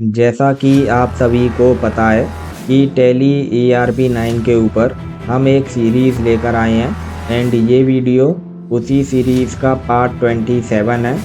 जैसा कि आप सभी को पता है कि टैली ERP9 के ऊपर हम एक सीरीज़ लेकर आए हैं एंड ये वीडियो उसी सीरीज़ का पार्ट 27 है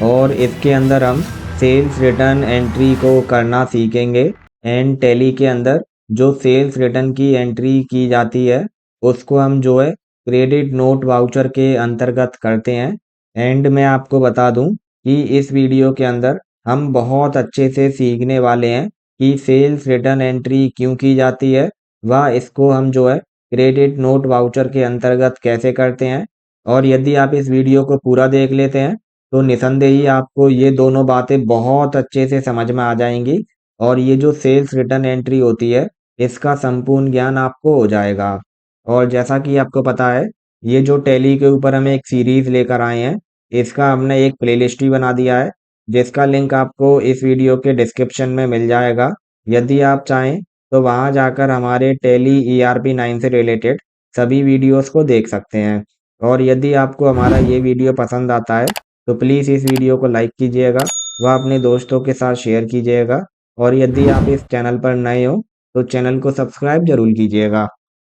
और इसके अंदर हम सेल्स रिटर्न एंट्री को करना सीखेंगे। एंड टैली के अंदर जो सेल्स रिटर्न की एंट्री की जाती है उसको हम जो है क्रेडिट नोट वाउचर के अंतर्गत करते हैं। एंड मैं आपको बता दूं कि इस वीडियो के अंदर हम बहुत अच्छे से सीखने वाले हैं कि सेल्स रिटर्न एंट्री क्यों की जाती है व इसको हम जो है क्रेडिट नोट वाउचर के अंतर्गत कैसे करते हैं। और यदि आप इस वीडियो को पूरा देख लेते हैं तो निसंदेह ही आपको ये दोनों बातें बहुत अच्छे से समझ में आ जाएंगी और ये जो सेल्स रिटर्न एंट्री होती है इसका संपूर्ण ज्ञान आपको हो जाएगा। और जैसा कि आपको पता है ये जो टैली के ऊपर हम एक सीरीज लेकर आए हैं इसका हमने एक प्लेलिस्ट भी बना दिया है जिसका लिंक आपको इस वीडियो के डिस्क्रिप्शन में मिल जाएगा। यदि आप चाहें तो वहां जाकर हमारे टैली ERP9 से रिलेटेड सभी वीडियोस को देख सकते हैं। और यदि आपको हमारा ये वीडियो पसंद आता है तो प्लीज़ इस वीडियो को लाइक कीजिएगा व अपने दोस्तों के साथ शेयर कीजिएगा। और यदि आप इस चैनल पर नए हो तो चैनल को सब्सक्राइब जरूर कीजिएगा।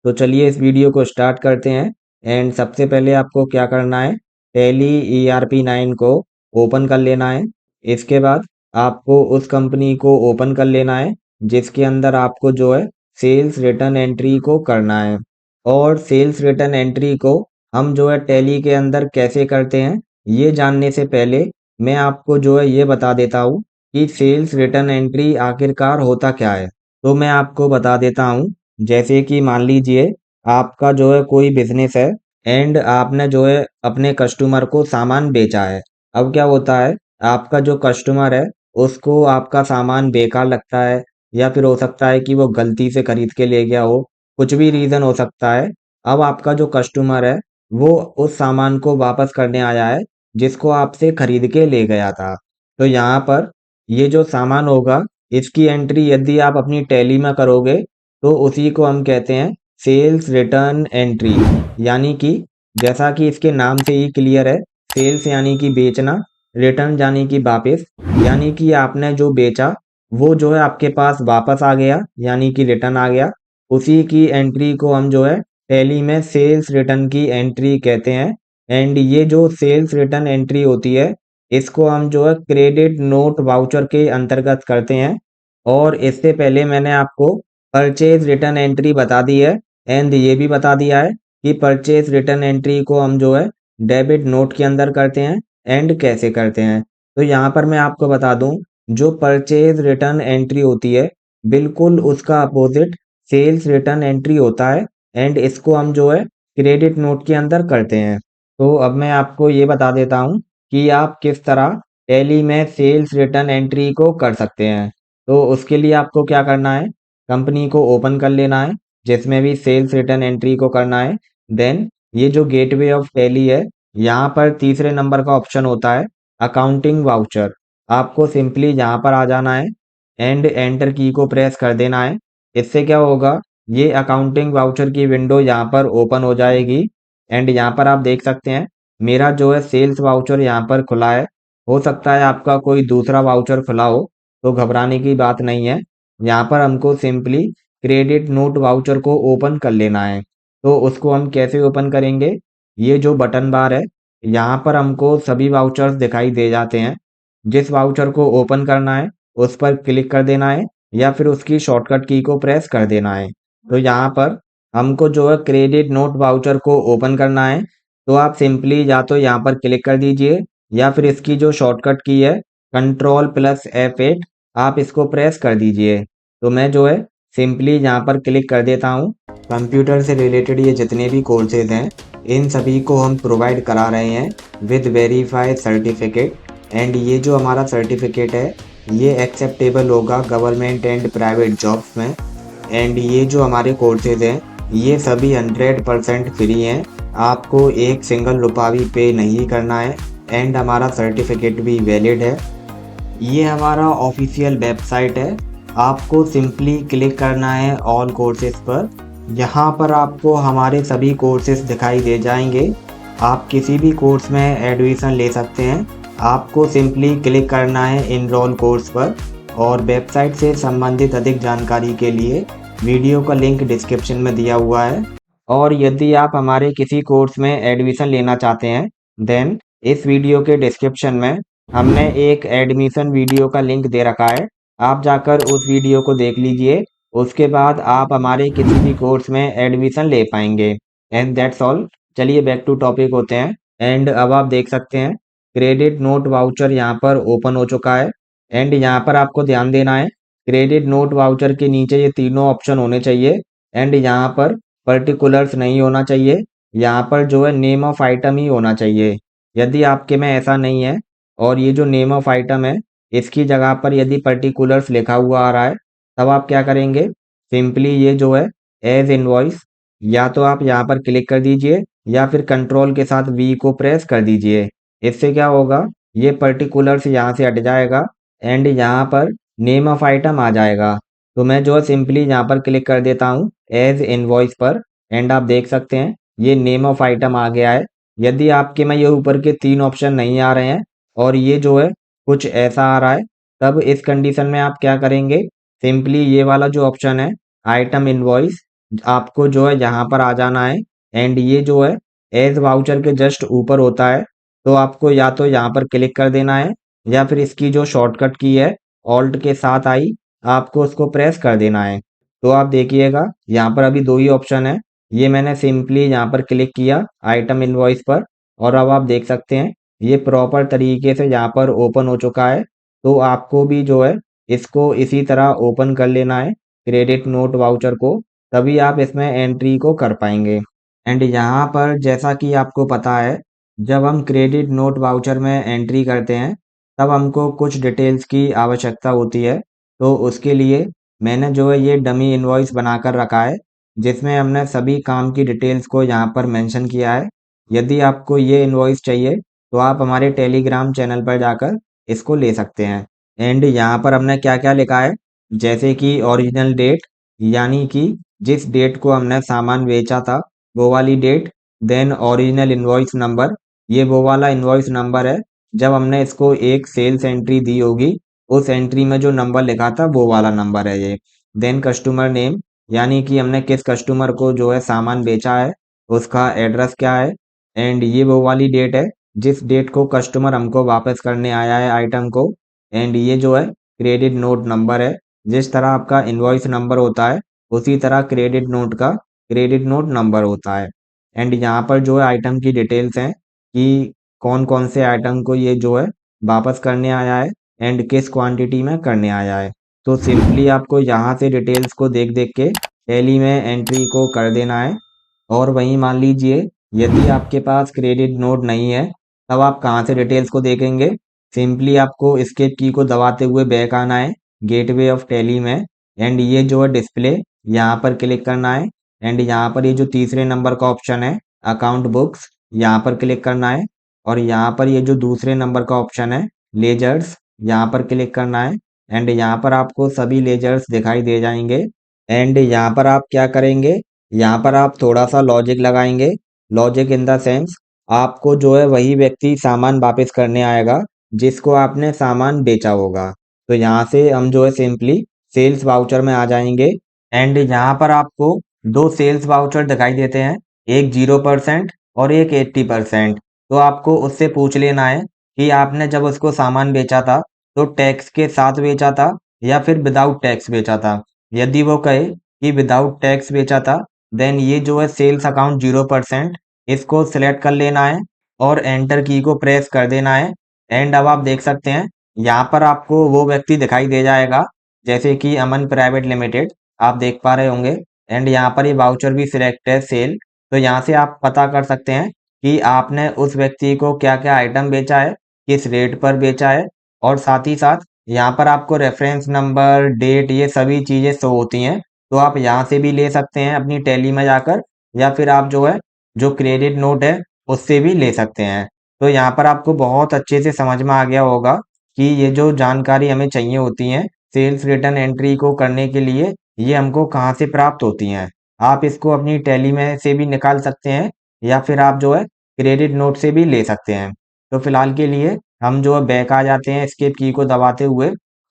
तो चलिए इस वीडियो को स्टार्ट करते हैं। एंड सबसे पहले आपको क्या करना है, टैली ERP9 को ओपन कर लेना है। इसके बाद आपको उस कंपनी को ओपन कर लेना है जिसके अंदर आपको जो है सेल्स रिटर्न एंट्री को करना है। और सेल्स रिटर्न एंट्री को हम जो है टैली के अंदर कैसे करते हैं ये जानने से पहले मैं आपको जो है ये बता देता हूँ कि सेल्स रिटर्न एंट्री आखिरकार होता क्या है। तो मैं आपको बता देता हूँ, जैसे कि मान लीजिए आपका जो है कोई बिजनेस है एंड आपने जो है अपने कस्टमर को सामान बेचा है। अब क्या होता है, आपका जो कस्टमर है उसको आपका सामान बेकार लगता है या फिर हो सकता है कि वो गलती से खरीद के ले गया हो, कुछ भी रीज़न हो सकता है। अब आपका जो कस्टमर है वो उस सामान को वापस करने आया है जिसको आपसे खरीद के ले गया था। तो यहाँ पर ये जो सामान होगा इसकी एंट्री यदि आप अपनी टैली में करोगे तो उसी को हम कहते हैं सेल्स रिटर्न एंट्री। यानी कि जैसा कि इसके नाम से ही क्लियर है, सेल्स यानी कि बेचना, रिटर्न यानी कि वापस, यानी कि आपने जो बेचा वो जो है आपके पास वापस आ गया यानी कि रिटर्न आ गया। उसी की एंट्री को हम जो है टैली में सेल्स रिटर्न की एंट्री कहते हैं। एंड ये जो सेल्स रिटर्न एंट्री होती है इसको हम जो है क्रेडिट नोट वाउचर के अंतर्गत करते हैं। और इससे पहले मैंने आपको परचेज रिटर्न एंट्री बता दी है एंड ये भी बता दिया है कि परचेज रिटर्न एंट्री को हम जो है डेबिट नोट के अंदर करते हैं एंड कैसे करते हैं। तो यहाँ पर मैं आपको बता दूं, जो परचेज रिटर्न एंट्री होती है बिल्कुल उसका अपोजिट सेल्स रिटर्न एंट्री होता है एंड इसको हम जो है क्रेडिट नोट के अंदर करते हैं। तो अब मैं आपको ये बता देता हूँ कि आप किस तरह टैली में सेल्स रिटर्न एंट्री को कर सकते हैं। तो उसके लिए आपको क्या करना है, कंपनी को ओपन कर लेना है जिसमें भी सेल्स रिटर्न एंट्री को करना है। देन ये जो गेटवे ऑफ टैली है यहाँ पर तीसरे नंबर का ऑप्शन होता है अकाउंटिंग वाउचर। आपको सिंपली यहाँ पर आ जाना है एंड एंटर की को प्रेस कर देना है। इससे क्या होगा, ये अकाउंटिंग वाउचर की विंडो यहाँ पर ओपन हो जाएगी। एंड यहाँ पर आप देख सकते हैं मेरा जो है सेल्स वाउचर यहाँ पर खुला है। हो सकता है आपका कोई दूसरा वाउचर खुला हो, तो घबराने की बात नहीं है। यहाँ पर हमको सिंपली क्रेडिट नोट वाउचर को ओपन कर लेना है। तो उसको हम कैसे ओपन करेंगे, ये जो बटन बार है यहाँ पर हमको सभी वाउचर्स दिखाई दे जाते हैं। जिस वाउचर को ओपन करना है उस पर क्लिक कर देना है या फिर उसकी शॉर्टकट की को प्रेस कर देना है। तो यहाँ पर हमको जो है क्रेडिट नोट वाउचर को ओपन करना है, तो आप सिंपली या तो यहाँ पर क्लिक कर दीजिए या फिर इसकी जो शॉर्टकट की है Ctrl+F8 आप इसको प्रेस कर दीजिए। तो मैं जो है सिंपली यहाँ पर क्लिक कर देता हूँ। कंप्यूटर से रिलेटेड ये जितने भी कोर्सेज हैं इन सभी को हम प्रोवाइड करा रहे हैं विद वेरीफाइड सर्टिफिकेट। एंड ये जो हमारा सर्टिफिकेट है ये एक्सेप्टेबल होगा गवर्नमेंट एंड प्राइवेट जॉब्स में। एंड ये जो हमारे कोर्सेज हैं ये सभी 100% फ्री हैं, आपको एक सिंगल रुपया भी पे नहीं करना है एंड हमारा सर्टिफिकेट भी वैलिड है। ये हमारा ऑफिशियल वेबसाइट है, आपको सिंपली क्लिक करना है ऑल कोर्सेज पर। यहाँ पर आपको हमारे सभी कोर्सेज दिखाई दे जाएंगे। आप किसी भी कोर्स में एडमिशन ले सकते हैं, आपको सिंपली क्लिक करना है इनरोल कोर्स पर और वेबसाइट से संबंधित अधिक जानकारी के लिए वीडियो का लिंक डिस्क्रिप्शन में दिया हुआ है। और यदि आप हमारे किसी कोर्स में एडमिशन लेना चाहते हैं देन इस वीडियो के डिस्क्रिप्शन में हमने एक एडमिशन वीडियो का लिंक दे रखा है। आप जाकर उस वीडियो को देख लीजिए। उसके बाद आप हमारे किसी भी कोर्स में एडमिशन ले पाएंगे। And that's all. चलिए बैक टू टॉपिक होते हैं। एंड अब आप देख सकते हैं क्रेडिट नोट वाउचर यहाँ पर ओपन हो चुका है। एंड यहाँ पर आपको ध्यान देना है क्रेडिट नोट वाउचर के नीचे ये तीनों ऑप्शन होने चाहिए। एंड यहाँ पर पर्टिकुलर्स नहीं होना चाहिए। यहाँ पर जो है नेम ऑफ आइटम ही होना चाहिए। यदि आपके में ऐसा नहीं है और ये जो नेम ऑफ आइटम है इसकी जगह पर यदि पर्टिकुलर्स लिखा हुआ आ रहा है तब आप क्या करेंगे सिंपली ये जो है एज इनवॉइस या तो आप यहाँ पर क्लिक कर दीजिए या फिर कंट्रोल के साथ वी को प्रेस कर दीजिए। इससे क्या होगा ये पर्टिकुलर्स यहाँ से हट जाएगा एंड यहाँ पर नेम ऑफ आइटम आ जाएगा। तो मैं जो है सिंपली यहाँ पर क्लिक कर देता हूँ एज इनवॉइस पर। एंड आप देख सकते हैं ये नेम ऑफ आइटम आ गया है। यदि आपके में ये ऊपर के तीन ऑप्शन नहीं आ रहे हैं और ये जो है कुछ ऐसा आ रहा है तब इस कंडीशन में आप क्या करेंगे सिंपली ये वाला जो ऑप्शन है आइटम इनवॉइस आपको जो है यहाँ पर आ जाना है। एंड ये जो है एज वाउचर के जस्ट ऊपर होता है तो आपको या तो यहाँ पर क्लिक कर देना है या फिर इसकी जो शॉर्टकट की है ऑल्ट के साथ आई आपको उसको प्रेस कर देना है। तो आप देखिएगा यहाँ पर अभी दो ही ऑप्शन है। ये मैंने सिंपली यहाँ पर क्लिक किया आइटम इनवॉइस पर और अब आप देख सकते हैं ये प्रॉपर तरीके से यहाँ पर ओपन हो चुका है। तो आपको भी जो है इसको इसी तरह ओपन कर लेना है क्रेडिट नोट वाउचर को तभी आप इसमें एंट्री को कर पाएंगे। एंड यहाँ पर जैसा कि आपको पता है जब हम क्रेडिट नोट वाउचर में एंट्री करते हैं तब हमको कुछ डिटेल्स की आवश्यकता होती है। तो उसके लिए मैंने जो है ये डमी इनवॉइस बनाकर रखा है जिसमें हमने सभी काम की डिटेल्स को यहाँ पर मेंशन किया है। यदि आपको ये इनवॉइस चाहिए तो आप हमारे टेलीग्राम चैनल पर जाकर इसको ले सकते हैं। एंड यहाँ पर हमने क्या क्या लिखा है जैसे कि ओरिजिनल डेट यानी कि जिस डेट को हमने सामान बेचा था वो वाली date. Then original invoice number ये वो वाला इनवॉइस नंबर है जब हमने इसको एक सेल्स एंट्री दी होगी उस एंट्री में जो नंबर लिखा था वो वाला नंबर है ये। देन कस्टमर नेम यानी कि हमने किस कस्टमर को जो है सामान बेचा है उसका एड्रेस क्या है। एंड ये वो वाली डेट है जिस डेट को कस्टमर हमको वापस करने आया है आइटम को। एंड ये जो है क्रेडिट नोट नंबर है। जिस तरह आपका इनवॉइस नंबर होता है उसी तरह क्रेडिट नोट का क्रेडिट नोट नंबर होता है। एंड यहाँ पर जो है आइटम की डिटेल्स हैं कि कौन कौन से आइटम को ये जो है वापस करने आया है एंड किस क्वांटिटी में करने आया है। तो सिंपली आपको यहाँ से डिटेल्स को देख देख के टैली में एंट्री को कर देना है। और वहीं मान लीजिए यदि आपके पास क्रेडिट नोट नहीं है तब आप कहाँ से डिटेल्स को देखेंगे सिंपली आपको एस्केप की को दबाते हुए बैक आना है गेटवे ऑफ टैली में। एंड ये जो है डिस्प्ले यहाँ पर क्लिक करना है। एंड यहाँ पर ये जो तीसरे नंबर का ऑप्शन है अकाउंट बुक्स यहाँ पर क्लिक करना है। और यहाँ पर ये जो दूसरे नंबर का ऑप्शन है लेजर्स यहाँ पर क्लिक करना है। एंड यहाँ पर आपको सभी लेजर्स दिखाई दे जाएंगे। एंड यहाँ पर आप क्या करेंगे यहाँ पर आप थोड़ा सा लॉजिक लगाएंगे। लॉजिक इन द सेंस आपको जो है वही व्यक्ति सामान वापस करने आएगा जिसको आपने सामान बेचा होगा। तो यहाँ से हम जो है सिंपली सेल्स वाउचर में आ जाएंगे। एंड यहाँ पर आपको दो सेल्स वाउचर दिखाई देते हैं एक 0% और एक 80%। तो आपको उससे पूछ लेना है कि आपने जब उसको सामान बेचा था तो टैक्स के साथ बेचा था या फिर विदाउट टैक्स बेचा था। यदि वो कहे कि विदाउट टैक्स बेचा था देन ये जो है सेल्स अकाउंट 0% इसको सिलेक्ट कर लेना है और एंटर की को प्रेस कर देना है। एंड अब आप देख सकते हैं यहाँ पर आपको वो व्यक्ति दिखाई दे जाएगा जैसे कि अमन प्राइवेट लिमिटेड आप देख पा रहे होंगे। एंड यहाँ पर ये वाउचर भी सिलेक्ट है सेल। तो यहाँ से आप पता कर सकते हैं कि आपने उस व्यक्ति को क्या क्या आइटम बेचा है किस रेट पर बेचा है। और साथ ही साथ यहाँ पर आपको रेफरेंस नंबर डेट ये सभी चीज़ें शो होती हैं। तो आप यहाँ से भी ले सकते हैं अपनी टैली में जाकर या फिर आप जो है जो क्रेडिट नोट है उससे भी ले सकते हैं। तो यहाँ पर आपको बहुत अच्छे से समझ में आ गया होगा कि ये जो जानकारी हमें चाहिए होती है सेल्स रिटर्न एंट्री को करने के लिए ये हमको कहाँ से प्राप्त होती हैं। आप इसको अपनी टैली में से भी निकाल सकते हैं या फिर आप जो है क्रेडिट नोट से भी ले सकते हैं। तो फिलहाल के लिए हम जो है बैक आ जाते हैं एस्केप की को दबाते हुए।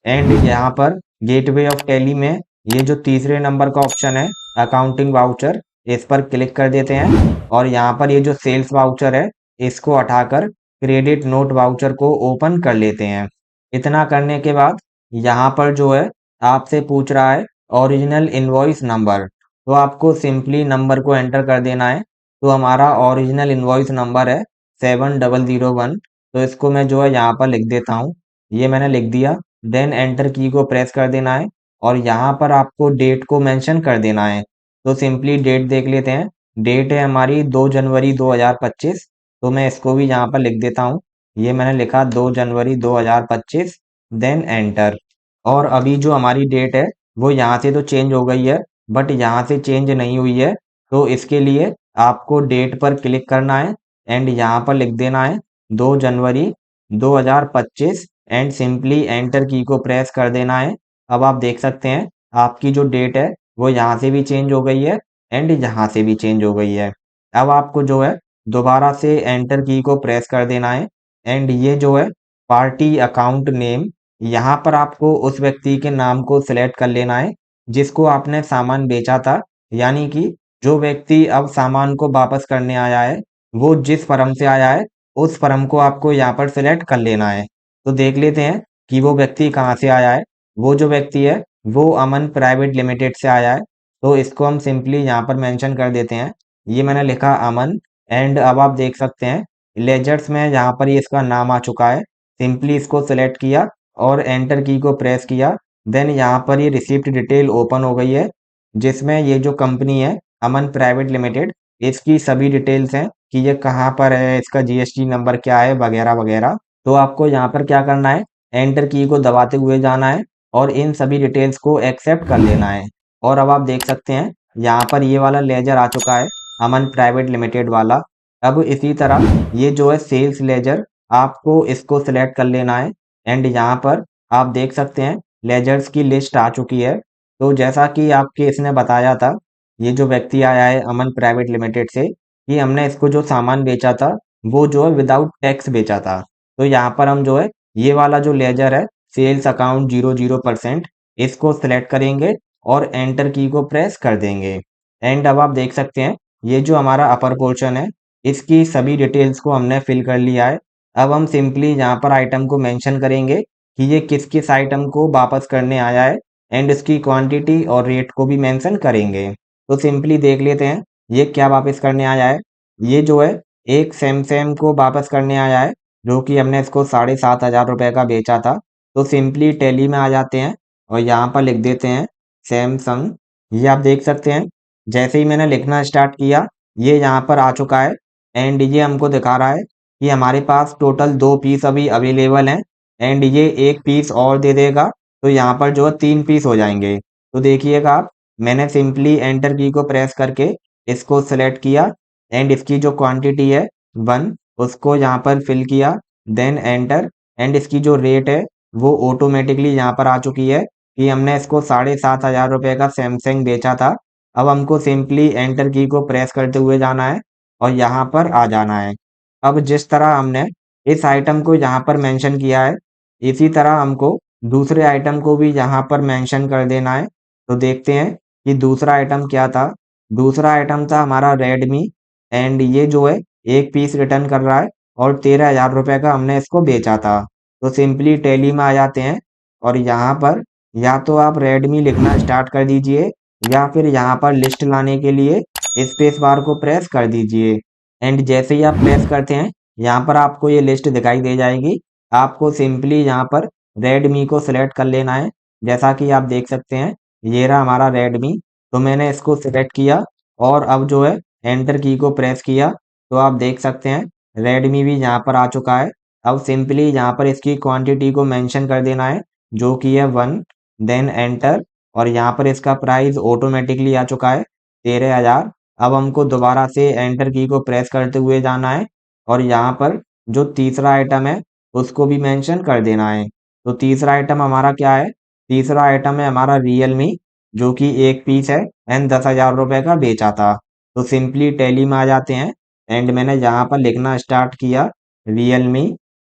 एंड यहाँ पर गेटवे ऑफ टैली में ये जो तीसरे नंबर का ऑप्शन है अकाउंटिंग वाउचर, इस पर क्लिक कर देते हैं और यहाँ पर ये जो सेल्स वाउचर है इसको हटाकर क्रेडिट नोट वाउचर को ओपन कर लेते हैं। इतना करने के बाद यहाँ पर जो है आपसे पूछ रहा है ओरिजिनल इनवॉइस नंबर, तो आपको सिंपली नंबर को एंटर कर देना है। तो हमारा ओरिजिनल इनवॉइस नंबर है 7001, तो इसको मैं जो है यहाँ पर लिख देता हूँ। ये मैंने लिख दिया। देन एंटर की को प्रेस कर देना है और यहाँ पर आपको डेट को मेंशन कर देना है। तो सिंपली डेट देख लेते हैं। डेट है हमारी 2 जनवरी 2025, तो मैं इसको भी यहाँ पर लिख देता हूँ। ये मैंने लिखा 2 जनवरी 2025, देन एंटर। और अभी जो हमारी डेट है वो यहाँ से तो चेंज हो गई है, बट यहाँ से चेंज नहीं हुई है। तो इसके लिए आपको डेट पर क्लिक करना है एंड यहाँ पर लिख देना है 2 जनवरी 2025 एंड सिंपली एंटर की को प्रेस कर देना है। अब आप देख सकते हैं आपकी जो डेट है वो यहाँ से भी चेंज हो गई है एंड यहाँ से भी चेंज हो गई है। अब आपको जो है दोबारा से एंटर की को प्रेस कर देना है एंड ये जो है पार्टी अकाउंट नेम, यहाँ पर आपको उस व्यक्ति के नाम को सिलेक्ट कर लेना है जिसको आपने सामान बेचा था। यानी कि जो व्यक्ति अब सामान को वापस करने आया है वो जिस फर्म से आया है उस फर्म को आपको यहाँ पर सिलेक्ट कर लेना है। तो देख लेते हैं कि वो व्यक्ति कहाँ से आया है। वो जो व्यक्ति है वो अमन प्राइवेट लिमिटेड से आया है, तो इसको हम सिंपली यहाँ पर मेंशन कर देते हैं। ये मैंने लिखा अमन एंड अब आप देख सकते हैं लेजर्स में यहाँ पर ये इसका नाम आ चुका है। सिंपली इसको सिलेक्ट किया और एंटर की को प्रेस किया। देन यहाँ पर ये रिसिप्ट डिटेल ओपन हो गई है जिसमें ये जो कंपनी है अमन प्राइवेट लिमिटेड, इसकी सभी डिटेल्स हैं कि ये कहाँ पर है, इसका जीएसटी नंबर क्या है वगैरह वगैरह। तो आपको यहाँ पर क्या करना है, एंटर की को दबाते हुए जाना है और इन सभी डिटेल्स को एक्सेप्ट कर लेना है। और अब आप देख सकते हैं यहाँ पर ये वाला लेजर आ चुका है अमन प्राइवेट लिमिटेड वाला। अब इसी तरह ये जो है सेल्स लेजर, आपको इसको सिलेक्ट कर लेना है एंड यहाँ पर आप देख सकते हैं लेजर्स की लिस्ट आ चुकी है। तो जैसा कि आपके इसने बताया था, ये जो व्यक्ति आया है अमन प्राइवेट लिमिटेड से, कि हमने इसको जो सामान बेचा था वो जो है विदाउट टैक्स बेचा था। तो यहाँ पर हम जो है ये वाला जो लेजर है सेल्स अकाउंट 00%, इसको सिलेक्ट करेंगे और एंटर की को प्रेस कर देंगे। एंड अब आप देख सकते हैं ये जो हमारा अपर पोर्शन है इसकी सभी डिटेल्स को हमने फिल कर लिया है। अब हम सिंपली यहाँ पर आइटम को मेंशन करेंगे कि ये किस किस आइटम को वापस करने आया है एंड इसकी क्वांटिटी और रेट को भी मेंशन करेंगे। तो सिंपली देख लेते हैं ये क्या वापस करने आया है। ये जो है एक सैमसंग को वापस करने आया है जो कि हमने इसको 7,500 का बेचा था। तो सिंपली टैली में आ जाते हैं और यहाँ पर लिख देते हैं सैमसंग। ये आप देख सकते हैं जैसे ही मैंने लिखना स्टार्ट किया ये यहाँ पर आ चुका है एंड ये हमको दिखा रहा है कि हमारे पास टोटल 2 पीस अभी अवेलेबल हैं एंड ये एक पीस और दे देगा, तो यहाँ पर जो है 3 पीस हो जाएंगे। तो देखिएगा आप, मैंने सिंपली एंटर की को प्रेस करके इसको सेलेक्ट किया एंड इसकी जो क्वांटिटी है 1, उसको यहाँ पर फिल किया, देन एंटर एंड इसकी जो रेट है वो ऑटोमेटिकली यहाँ पर आ चुकी है कि हमने इसको 7,500 का सैमसंग बेचा था। अब हमको सिंपली एंटर की को प्रेस करते हुए जाना है और यहाँ पर आ जाना है। अब जिस तरह हमने इस आइटम को यहाँ पर मेंशन किया है इसी तरह हमको दूसरे आइटम को भी यहाँ पर मेंशन कर देना है। तो देखते हैं कि दूसरा आइटम क्या था। दूसरा आइटम था हमारा रेडमी एंड ये जो है एक पीस रिटर्न कर रहा है और 13,000 का हमने इसको बेचा था। तो सिंपली टैली में आ जाते हैं और यहाँ पर या तो आप रेडमी लिखना स्टार्ट कर दीजिए या फिर यहाँ पर लिस्ट लाने के लिए स्पेस बार को प्रेस कर दीजिए एंड जैसे ही आप प्रेस करते हैं यहाँ पर आपको ये लिस्ट दिखाई दे जाएगी। आपको सिंपली यहाँ पर रेडमी को सिलेक्ट कर लेना है। जैसा कि आप देख सकते हैं ये रहा हमारा रेडमी, तो मैंने इसको सिलेक्ट किया और अब जो है एंटर की को प्रेस किया तो आप देख सकते हैं रेडमी भी यहाँ पर आ चुका है। अब सिंपली यहाँ पर इसकी क्वांटिटी को मेंशन कर देना है जो कि है 1, देन एंटर और यहाँ पर इसका प्राइस ऑटोमेटिकली आ चुका है 13,000। अब हमको दोबारा से एंटर की को प्रेस करते हुए जाना है और यहाँ पर जो तीसरा आइटम है उसको भी मेंशन कर देना है। तो तीसरा आइटम हमारा क्या है, तीसरा आइटम है हमारा रियलमी जो कि एक पीस है एंड 10,000 का बेचा था। तो सिंपली टैली में आ जाते हैं एंड मैंने यहाँ पर लिखना स्टार्ट किया रियलमी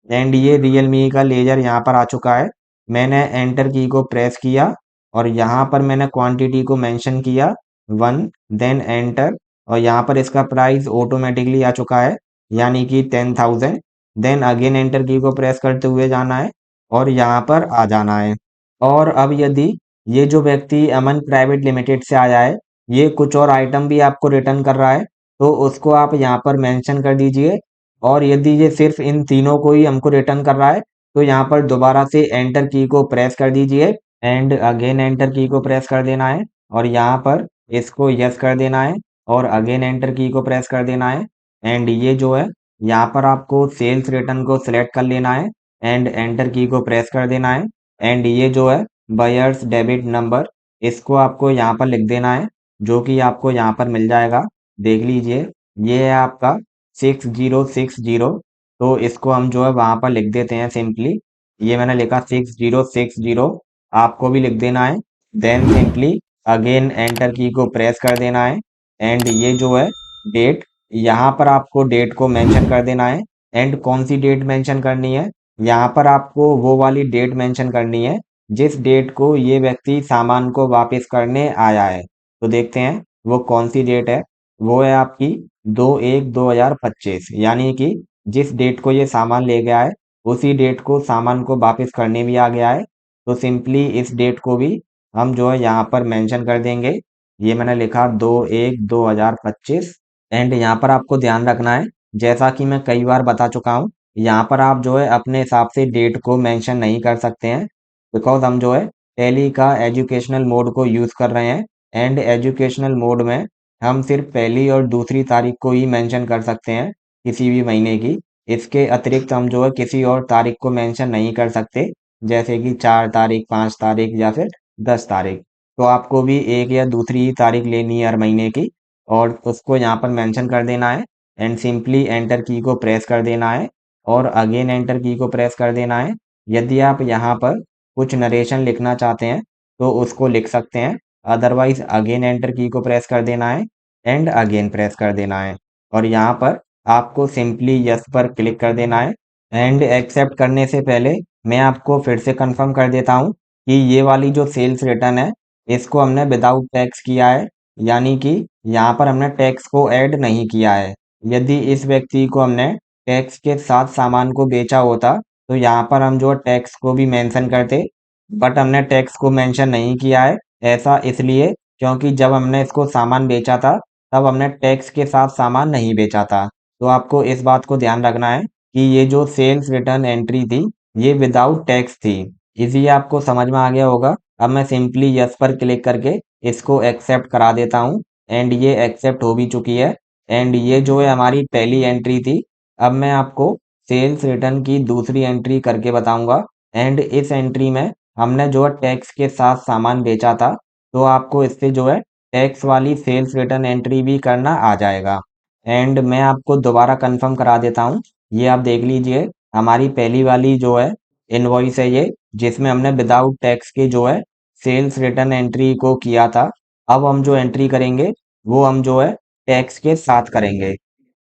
एंड ये रियलमी का लेजर यहाँ पर आ चुका है। मैंने एंटर की को प्रेस किया और यहाँ पर मैंने क्वांटिटी को मेंशन किया 1, देन एंटर, और यहाँ पर इसका प्राइस ऑटोमेटिकली आ चुका है यानी कि 10,000। देन अगेन एंटर की को प्रेस करते हुए जाना है और यहाँ पर आ जाना है। और अब यदि ये जो व्यक्ति अमन प्राइवेट लिमिटेड से आया है, ये कुछ और आइटम भी आपको रिटर्न कर रहा है, तो उसको आप यहाँ पर मेंशन कर दीजिए। और यदि ये सिर्फ इन तीनों को ही हमको रिटर्न कर रहा है, तो यहाँ पर दोबारा से एंटर की को प्रेस कर दीजिए एंड अगेन एंटर की को प्रेस कर देना है और यहाँ पर इसको यस कर देना है और अगेन एंटर की को प्रेस कर देना है। एंड ये जो है यहाँ पर आपको सेल्स रिटर्न को सिलेक्ट कर लेना है एंड एंटर की को प्रेस कर देना है। एंड ये जो है बायर्स डेबिट नंबर, इसको आपको यहाँ पर लिख देना है, जो कि आपको यहाँ पर मिल जाएगा। देख लीजिए, ये है आपका 6060। तो इसको हम जो है वहाँ पर लिख देते हैं सिंपली। ये मैंने लिखा 6060, आपको भी लिख देना है। देन सिंपली अगेन एंटर की को प्रेस कर देना है एंड ये जो है डेट, यहाँ पर आपको डेट को मेंशन कर देना है। एंड कौन सी डेट मेंशन करनी है, यहाँ पर आपको वो वाली डेट मेंशन करनी है जिस डेट को ये व्यक्ति सामान को वापस करने आया है। तो देखते हैं वो कौन सी डेट है। वो है आपकी 2/1/2025, यानी कि जिस डेट को ये सामान ले गया है उसी डेट को सामान को वापस करने भी आ गया है। तो सिंपली इस डेट को भी हम जो है यहाँ पर मेंशन कर देंगे। ये मैंने लिखा 2/1/2025। एंड यहाँ पर आपको ध्यान रखना है, जैसा कि मैं कई बार बता चुका हूँ, यहाँ पर आप जो है अपने हिसाब से डेट को मेंशन नहीं कर सकते हैं, बिकॉज हम जो है टैली का एजुकेशनल मोड को यूज़ कर रहे हैं। एंड एजुकेशनल मोड में हम सिर्फ पहली और दूसरी तारीख को ही मेंशन कर सकते हैं किसी भी महीने की। इसके अतिरिक्त हम जो है किसी और तारीख को मेंशन नहीं कर सकते, जैसे कि 4 तारीख, 5 तारीख या फिर 10 तारीख। तो आपको भी एक या दूसरी ही तारीख लेनी है हर महीने की और उसको यहाँ पर मेंशन कर देना है एंड सिंपली एंटर की को प्रेस कर देना है और अगेन एंटर की को प्रेस कर देना है। यदि आप यहाँ पर कुछ नरेशन लिखना चाहते हैं तो उसको लिख सकते हैं, अदरवाइज अगेन एंटर की को प्रेस कर देना है एंड अगेन प्रेस कर देना है और यहाँ पर आपको सिंपली यस पर क्लिक कर देना है। एंड एक्सेप्ट करने से पहले मैं आपको फिर से कंफर्म कर देता हूँ कि ये वाली जो सेल्स रिटर्न है इसको हमने विदाउट टैक्स किया है, यानी कि यहाँ पर हमने टैक्स को ऐड नहीं किया है। यदि इस व्यक्ति को हमने टैक्स के साथ सामान को बेचा होता तो यहाँ पर हम जो टैक्स को भी मेंशन करते, बट हमने टैक्स को मेंशन नहीं किया है। ऐसा इसलिए क्योंकि जब हमने इसको सामान बेचा था तब हमने टैक्स के साथ सामान नहीं बेचा था। तो आपको इस बात को ध्यान रखना है कि ये जो सेल्स रिटर्न एंट्री थी ये विदाउट टैक्स थी। इसी आपको समझ में आ गया होगा। अब मैं सिंपली यस पर क्लिक करके इसको एक्सेप्ट करा देता हूँ एंड ये एक्सेप्ट हो भी चुकी है। एंड ये जो है हमारी पहली एंट्री थी। अब मैं आपको सेल्स रिटर्न की दूसरी एंट्री करके बताऊंगा। एंड इस एंट्री में हमने जो है टैक्स के साथ सामान बेचा था, तो आपको इससे जो है टैक्स वाली सेल्स रिटर्न एंट्री भी करना आ जाएगा। एंड मैं आपको दोबारा कंफर्म करा देता हूँ। ये आप देख लीजिए, हमारी पहली वाली जो है इनवॉइस है ये, जिसमें हमने विदाउट टैक्स के जो है सेल्स रिटर्न एंट्री को किया था। अब हम जो एंट्री करेंगे वो हम जो है टैक्स के साथ करेंगे।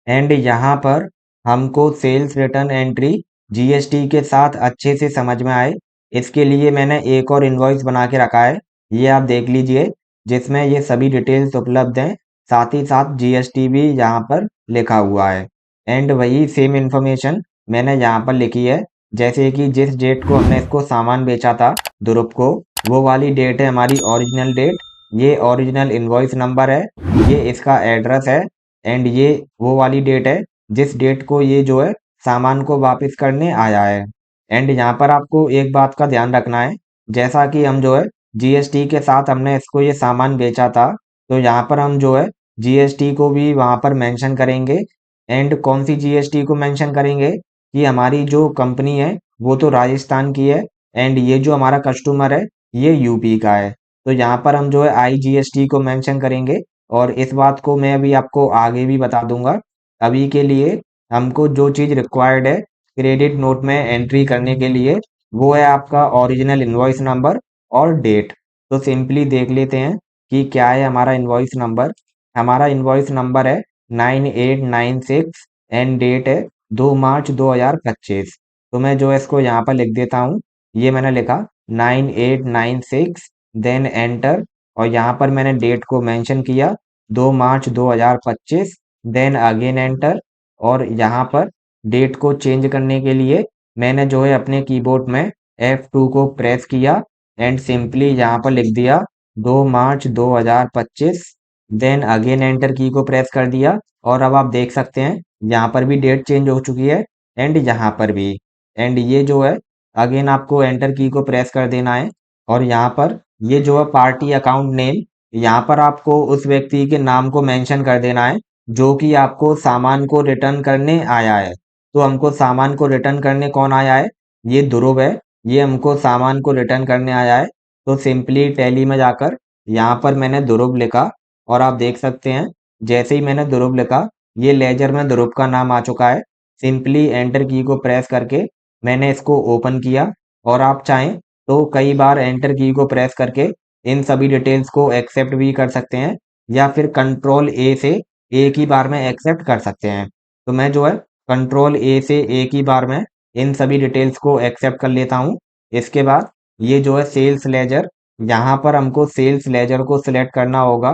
एंड यहाँ पर हमको सेल्स रिटर्न एंट्री जीएसटी के साथ अच्छे से समझ में आए, इसके लिए मैंने एक और इनवॉइस बना के रखा है, ये आप देख लीजिए, जिसमें ये सभी डिटेल्स उपलब्ध हैं, साथ ही साथ जीएसटी भी यहाँ पर लिखा हुआ है। एंड वही सेम इन्फॉर्मेशन मैंने यहाँ पर लिखी है, जैसे कि जिस डेट को हमने इसको सामान बेचा था ध्रुव को, वो वाली डेट है हमारी ओरिजिनल डेट। ये ओरिजिनल इनवॉइस नंबर है, ये इसका एड्रेस है एंड ये वो वाली डेट है जिस डेट को ये जो है सामान को वापस करने आया है। एंड यहाँ पर आपको एक बात का ध्यान रखना है, जैसा कि हम जो है जीएसटी के साथ हमने इसको ये सामान बेचा था, तो यहाँ पर हम जो है जीएसटी को भी वहाँ पर मेंशन करेंगे। एंड कौन सी जीएसटी को मेंशन करेंगे कि हमारी जो कंपनी है वो तो राजस्थान की है एंड ये जो हमारा कस्टमर है ये यूपी का है। तो यहाँ पर हम जो है आईजीएसटी को मेंशन करेंगे और इस बात को मैं अभी आपको आगे भी बता दूंगा। अभी के लिए हमको जो चीज़ रिक्वायर्ड है क्रेडिट नोट में एंट्री करने के लिए, वो है आपका ओरिजिनल इनवॉइस नंबर और डेट। तो सिंपली देख लेते हैं कि क्या है हमारा इनवॉइस नंबर। हमारा इनवॉइस नंबर है 9896 एंड डेट है 2 मार्च 2025। तो मैं जो है इसको यहाँ पर लिख देता हूँ। ये मैंने लिखा 9896 देन एंटर। और यहाँ पर मैंने डेट को मेंशन किया 2 मार्च 2025 देन अगेन एंटर। और यहाँ पर डेट को चेंज करने के लिए मैंने जो है अपने कीबोर्ड में F2 को प्रेस किया एंड सिंपली यहाँ पर लिख दिया 2 मार्च 2025 देन अगेन एंटर की को प्रेस कर दिया। और अब आप देख सकते हैं यहाँ पर भी डेट चेंज हो चुकी है एंड यहाँ पर भी। एंड ये जो है अगेन आपको एंटर की को प्रेस कर देना है। और यहाँ पर ये जो है पार्टी अकाउंट नेम, यहाँ पर आपको उस व्यक्ति के नाम को मेंशन कर देना है जो कि आपको सामान को रिटर्न करने आया है। तो हमको सामान को रिटर्न करने कौन आया है? ये ध्रुव है, ये हमको सामान को रिटर्न करने आया है। तो सिंपली टैली में जाकर यहाँ पर मैंने ध्रुव लिखा और आप देख सकते हैं जैसे ही मैंने ध्रुव लिखा ये लेजर में ध्रुव का नाम आ चुका है। सिंपली एंटर की को प्रेस करके मैंने इसको ओपन किया। और आप चाहें तो कई बार एंटर की को प्रेस करके इन सभी डिटेल्स को एक्सेप्ट भी कर सकते हैं या फिर कंट्रोल ए से एक ही बार में एक्सेप्ट कर सकते हैं। तो मैं जो है कंट्रोल ए से एक ही बार में इन सभी डिटेल्स को एक्सेप्ट कर लेता हूँ। इसके बाद ये जो है सेल्स लेजर, यहाँ पर हमको सेल्स लेजर को सिलेक्ट करना होगा।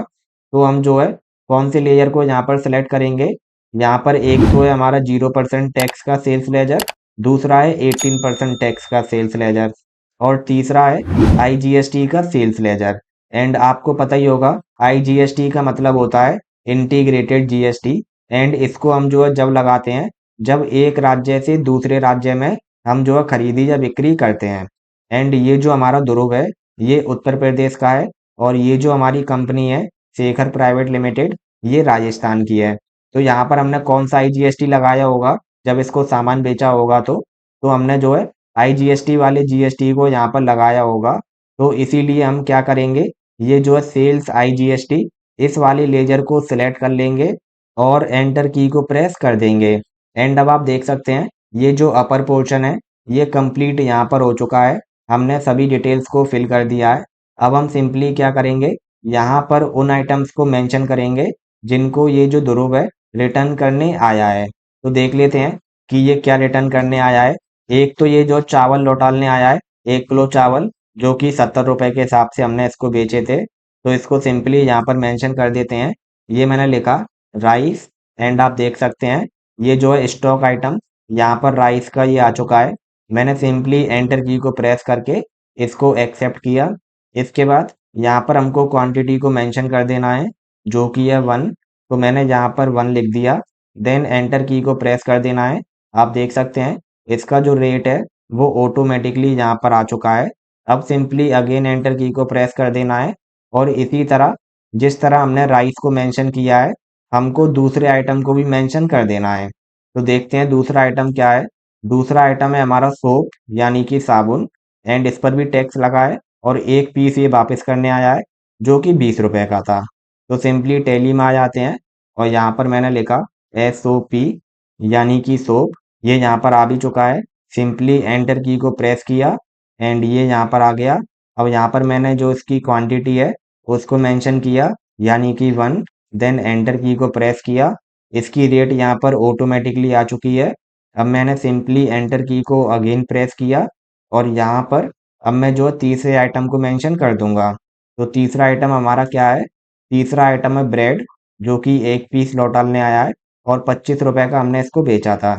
तो हम जो है कौन से लेजर को यहाँ पर सिलेक्ट करेंगे? यहाँ पर एक तो है हमारा 0% टैक्स का सेल्स लेजर, दूसरा है 18% टैक्स का सेल्स लेजर और तीसरा है आईजीएसटी का सेल्स लेजर। एंड आपको पता ही होगा आईजीएसटी का मतलब होता है इंटीग्रेटेड जीएसटी। एंड इसको हम जो है जब लगाते हैं जब एक राज्य से दूसरे राज्य में हम जो है खरीदी या बिक्री करते हैं। एंड ये जो हमारा ध्रुव है ये उत्तर प्रदेश का है और ये जो हमारी कंपनी है शेखर प्राइवेट लिमिटेड ये राजस्थान की है। तो यहाँ पर हमने कौन सा आईजीएसटी लगाया होगा जब इसको सामान बेचा होगा? तो हमने जो है आईजीएसटी वाले जीएसटी को यहाँ पर लगाया होगा। तो इसीलिए हम क्या करेंगे, ये जो है सेल्स आईजीएसटी इस वाले लेजर को सिलेक्ट कर लेंगे और एंटर की को प्रेस कर देंगे। एंड अब आप देख सकते हैं ये जो अपर पोर्शन है ये कंप्लीट यहाँ पर हो चुका है। हमने सभी डिटेल्स को फिल कर दिया है। अब हम सिंपली क्या करेंगे, यहाँ पर उन आइटम्स को मेंशन करेंगे जिनको ये जो ध्रुव है रिटर्न करने आया है। तो देख लेते हैं कि ये क्या रिटर्न करने आया है। एक तो ये जो चावल लौटाने आया है 1 किलो चावल जो कि 70 रुपए के हिसाब से हमने इसको बेचे थे। तो इसको सिंपली यहाँ पर मेंशन कर देते हैं। ये मैंने लिखा राइस एंड आप देख सकते हैं ये जो है स्टॉक आइटम यहाँ पर राइस का ये आ चुका है। मैंने सिंपली एंटर की को प्रेस करके इसको एक्सेप्ट किया। इसके बाद यहाँ पर हमको क्वांटिटी को मेंशन कर देना है जो कि है 1। तो मैंने यहाँ पर 1 लिख दिया देन एंटर की को प्रेस कर देना है। आप देख सकते हैं इसका जो रेट है वो ऑटोमेटिकली यहाँ पर आ चुका है। अब सिंपली अगेन एंटर की को प्रेस कर देना है और इसी तरह जिस तरह हमने राइस को मेंशन किया है हमको दूसरे आइटम को भी मेंशन कर देना है। तो देखते हैं दूसरा आइटम क्या है। दूसरा आइटम है हमारा सोप यानी कि साबुन एंड इस पर भी टैक्स लगा है और एक पीस ये वापस करने आया है जो कि 20 रुपए का था। तो सिंपली टैली में आ जाते हैं और यहाँ पर मैंने लिखा SOP यानी कि सोप, ये यहाँ पर आ भी चुका है। सिंपली एंटर की को प्रेस किया एंड ये यहाँ पर आ गया। अब यहाँ पर मैंने जो इसकी क्वांटिटी है उसको मेंशन किया यानी कि 1 देन एंटर की को प्रेस किया। इसकी रेट यहाँ पर ऑटोमेटिकली आ चुकी है। अब मैंने सिंपली एंटर की को अगेन प्रेस किया और यहाँ पर अब मैं जो तीसरे आइटम को मेंशन कर दूंगा। तो तीसरा आइटम हमारा क्या है? तीसरा आइटम है ब्रेड जो कि एक पीस लौटाने आया है और 25 रुपए का हमने इसको बेचा था।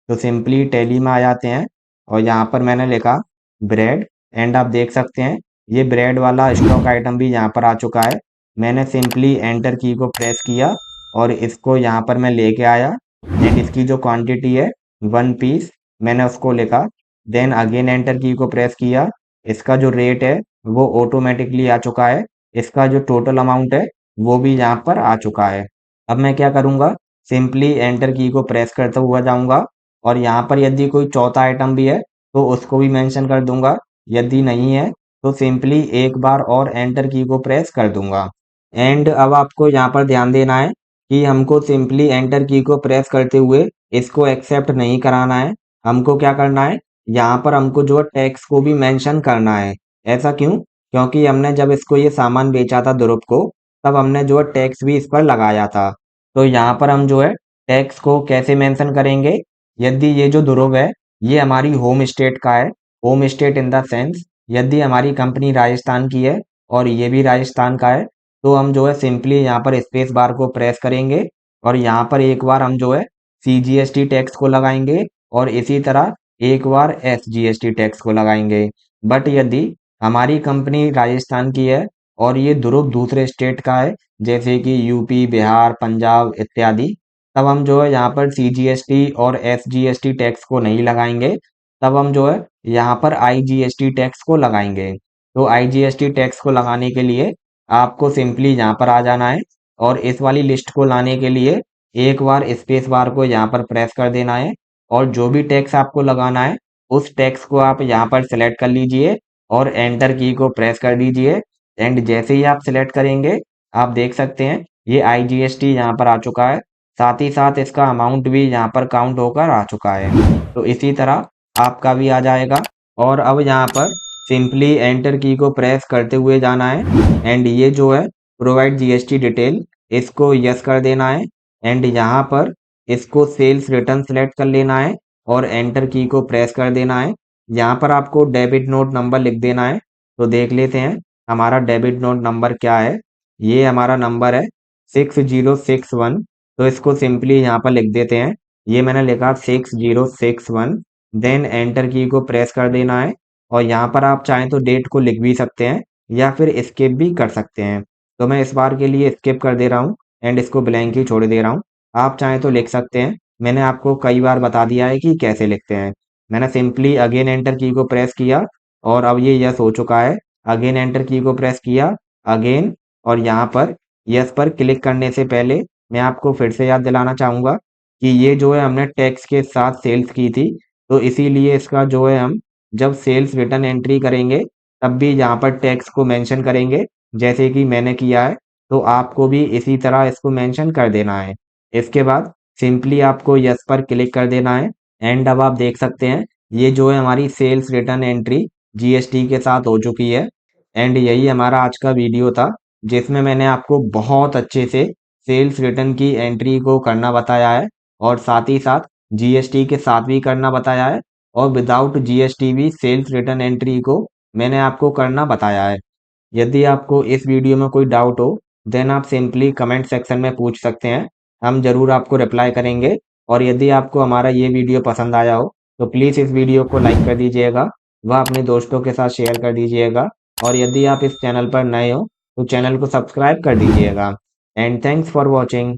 तो सिंपली टैली में आ जाते हैं और यहाँ पर मैंने लिखा ब्रेड एंड आप देख सकते हैं ये ब्रेड वाला स्टॉक आइटम भी यहाँ पर आ चुका है। मैंने सिंपली एंटर की को प्रेस किया और इसको यहाँ पर मैं लेके आया एंड इसकी जो क्वांटिटी है 1 पीस मैंने उसको लिखा देन अगेन एंटर की को प्रेस किया। इसका जो रेट है वो ऑटोमेटिकली आ चुका है। इसका जो टोटल अमाउंट है वो भी यहाँ पर आ चुका है। अब मैं क्या करूँगा, सिंपली एंटर की को प्रेस करता हुआ जाऊँगा और यहाँ पर यदि कोई चौथा आइटम भी है तो उसको भी मेंशन कर दूंगा। यदि नहीं है तो सिंपली एक बार और एंटर की को प्रेस कर दूंगा। एंड अब आपको यहाँ पर ध्यान देना है कि हमको सिंपली एंटर की को प्रेस करते हुए इसको एक्सेप्ट नहीं कराना है। हमको क्या करना है, यहाँ पर हमको जो टैक्स को भी मेंशन करना है। ऐसा क्यों? क्योंकि हमने जब इसको ये सामान बेचा था ध्रुव को तब हमने जो है टैक्स भी इस पर लगाया था। तो यहाँ पर हम जो है टैक्स को कैसे मेंशन करेंगे, यदि ये जो ध्रुव है ये हमारी होम स्टेट का है, home state in the sense यदि हमारी कंपनी राजस्थान की है और ये भी राजस्थान का है, तो हम जो है सिंपली यहाँ पर स्पेस बार को प्रेस करेंगे और यहाँ पर एक बार हम जो है CGST टैक्स को लगाएंगे और इसी तरह एक बार SGST टैक्स को लगाएंगे। बट यदि हमारी कंपनी राजस्थान की है और ये ध्रुव दूसरे स्टेट का है, जैसे कि यूपी, बिहार, पंजाब इत्यादि, तब हम जो है यहाँ पर CGST और SGST टैक्स को नहीं लगाएंगे। तब हम जो है यहाँ पर IGST टैक्स को लगाएंगे। तो IGST टैक्स को लगाने के लिए आपको सिंपली यहाँ पर आ जाना है और इस वाली लिस्ट को लाने के लिए एक बार स्पेस बार को यहाँ पर प्रेस कर देना है और जो भी टैक्स आपको लगाना है उस टैक्स को आप यहाँ पर सेलेक्ट कर लीजिए और एंटर की को प्रेस कर दीजिए। एंड जैसे ही आप सिलेक्ट करेंगे आप देख सकते हैं ये IGST यहाँ पर आ चुका है, साथ ही साथ इसका अमाउंट भी यहाँ पर काउंट होकर आ चुका है। तो इसी तरह आपका भी आ जाएगा और अब यहाँ पर सिंपली एंटर की को प्रेस करते हुए जाना है एंड ये जो है प्रोवाइड GST डिटेल इसको यस कर देना है एंड यहाँ पर इसको सेल्स रिटर्न सेलेक्ट कर लेना है और एंटर की को प्रेस कर देना है। यहाँ पर आपको डेबिट नोट नंबर लिख देना है। तो देख लेते हैं हमारा डेबिट नोट नंबर क्या है। ये हमारा नंबर है 6061। तो इसको सिंपली यहाँ पर लिख देते हैं। ये मैंने लिखा 6061। देन एंटर की को प्रेस कर देना है और यहाँ पर आप चाहें तो डेट को लिख भी सकते हैं या फिर स्किप भी कर सकते हैं। तो मैं इस बार के लिए स्किप कर दे रहा हूँ एंड इसको ब्लैंक ही छोड़ दे रहा हूँ। आप चाहें तो लिख सकते हैं। मैंने आपको कई बार बता दिया है कि कैसे लिखते हैं। मैंने सिंपली अगेन एंटर की को प्रेस किया और अब ये यस हो चुका है। अगेन एंटर की को प्रेस किया, अगेन, और यहाँ पर यस पर क्लिक करने से पहले मैं आपको फिर से याद दिलाना चाहूँगा कि ये जो है हमने टैक्स के साथ सेल्स की थी, तो इसीलिए इसका जो है हम जब सेल्स रिटर्न एंट्री करेंगे तब भी यहाँ पर टैक्स को मेंशन करेंगे, जैसे कि मैंने किया है। तो आपको भी इसी तरह इसको मेंशन कर देना है। इसके बाद सिंपली आपको यस पर क्लिक कर देना है एंड अब आप देख सकते हैं ये जो है हमारी सेल्स रिटर्न एंट्री GST के साथ हो चुकी है। एंड यही हमारा आज का वीडियो था जिसमें मैंने आपको बहुत अच्छे से सेल्स रिटर्न की एंट्री को करना बताया है और साथ ही साथ GST के साथ भी करना बताया है और विदाउट GST भी सेल्स रिटर्न एंट्री को मैंने आपको करना बताया है। यदि आपको इस वीडियो में कोई डाउट हो देन आप सिंपली कमेंट सेक्शन में पूछ सकते हैं, हम ज़रूर आपको रिप्लाई करेंगे। और यदि आपको हमारा ये वीडियो पसंद आया हो तो प्लीज़ इस वीडियो को लाइक कर दीजिएगा, वह अपने दोस्तों के साथ शेयर कर दीजिएगा और यदि आप इस चैनल पर नए हो तो चैनल को सब्सक्राइब कर दीजिएगा। And thanks for watching.